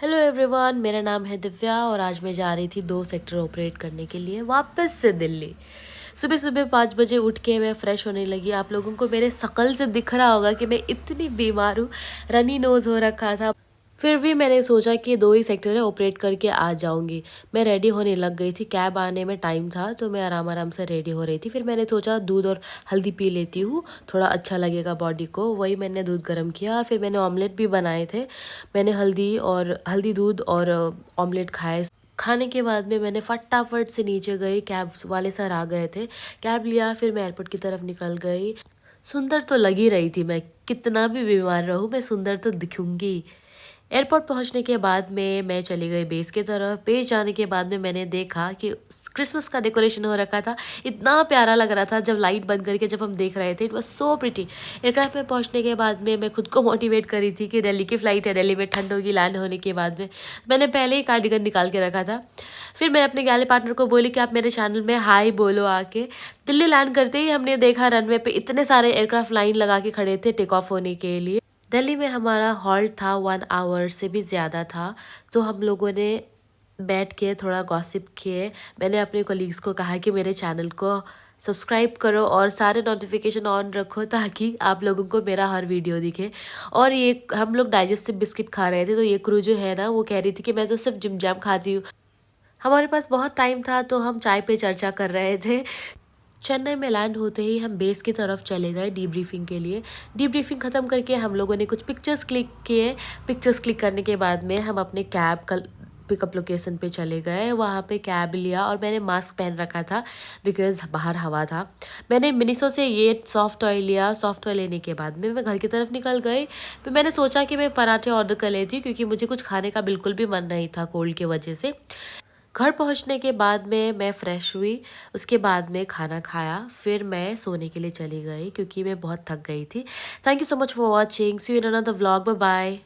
Hello everyone, मेरा नाम है दिव्या और आज मैं जा रही थी 2 सेक्टर ऑपरेट करने के लिए वापस से दिल्ली। सुबह सुबह 5 बजे उठ के मैं फ़्रेश होने लगी। आप लोगों को मेरे शक्ल से दिख रहा होगा कि मैं इतनी बीमार हूँ, रनी नोज़ हो रखा था। फिर भी मैंने सोचा कि 2 ही सेक्टर है, ऑपरेट करके आ जाऊंगी। मैं रेडी होने लग गई थी, कैब आने में टाइम था तो मैं आराम आराम से रेडी हो रही थी। फिर मैंने सोचा दूध और हल्दी पी लेती हूँ, थोड़ा अच्छा लगेगा बॉडी को। वही मैंने दूध गर्म किया, फिर मैंने ऑमलेट भी बनाए थे। मैंने हल्दी दूध और ऑमलेट खाए। खाने के बाद में मैंने फटाफट से नीचे गई, कैब वाले सर आ गए थे। कैब लिया, फिर मैं एयरपोर्ट की तरफ निकल गई। सुंदर तो लग ही रही थी मैं, कितना भी बीमार रहूँ मैं सुंदर तो दिखूंगी। एयरपोर्ट पहुंचने के बाद में मैं चली गई बेस की तरफ। बेस जाने के बाद में मैंने देखा कि क्रिसमस का डेकोरेशन हो रखा था। इतना प्यारा लग रहा था जब लाइट बंद करके जब हम देख रहे थे, it was so pretty. Aircraft में पहुंचने के बाद में मैं खुद को मोटिवेट करी थी कि दिल्ली की फ़्लाइट है, दिल्ली में ठंड होगी। लैंड होने के बाद में मैंने पहले ही कार्डिगन निकाल के रखा था। फिर मैं अपने गैले पार्टनर को बोली कि आप मेरे चैनल में हाय बोलो आके। दिल्ली लैंड करते ही हमने देखा रनवे पे इतने सारे एयरक्राफ्ट लाइन लगा के खड़े थे टेक ऑफ होने के लिए। दिल्ली में हमारा हॉल्ट था 1 आवर से भी ज़्यादा था, तो हम लोगों ने बैठ के थोड़ा गॉसिप किए। मैंने अपने कोलीग्स को कहा कि मेरे चैनल को सब्सक्राइब करो और सारे नोटिफिकेशन ऑन रखो ताकि आप लोगों को मेरा हर वीडियो दिखे। और ये हम लोग डाइजेस्टिव बिस्किट खा रहे थे, तो ये क्रू जो है ना वो कह रही थी कि मैं तो सिर्फ जिम जैम खाती हूँ। हमारे पास बहुत टाइम था तो हम चाय पे चर्चा कर रहे थे। चेन्नई में लैंड होते ही हम बेस की तरफ चले गए डीब्रीफिंग के लिए। डीब्रीफिंग ख़त्म करके हम लोगों ने कुछ पिक्चर्स क्लिक किए। पिक्चर्स क्लिक करने के बाद में हम अपने कैब का पिकअप लोकेशन पे चले गए। वहाँ पे कैब लिया और मैंने मास्क पहन रखा था बिकॉज बाहर हवा था। मैंने मिनिसो से ये सॉफ्ट ऑयल लिया। सॉफ्ट ऑयल लेने के बाद में मैं घर की तरफ निकल गई। फिर मैंने सोचा कि मैं पराठे ऑर्डर कर लेती हूँ क्योंकि मुझे कुछ खाने का बिल्कुल भी मन नहीं था कोल्ड की वजह से। घर पहुंचने के बाद में मैं फ़्रेश हुई, उसके बाद में खाना खाया, फिर मैं सोने के लिए चली गई क्योंकि मैं बहुत थक गई थी। Thank you so much for watching, see you in another vlog, bye bye.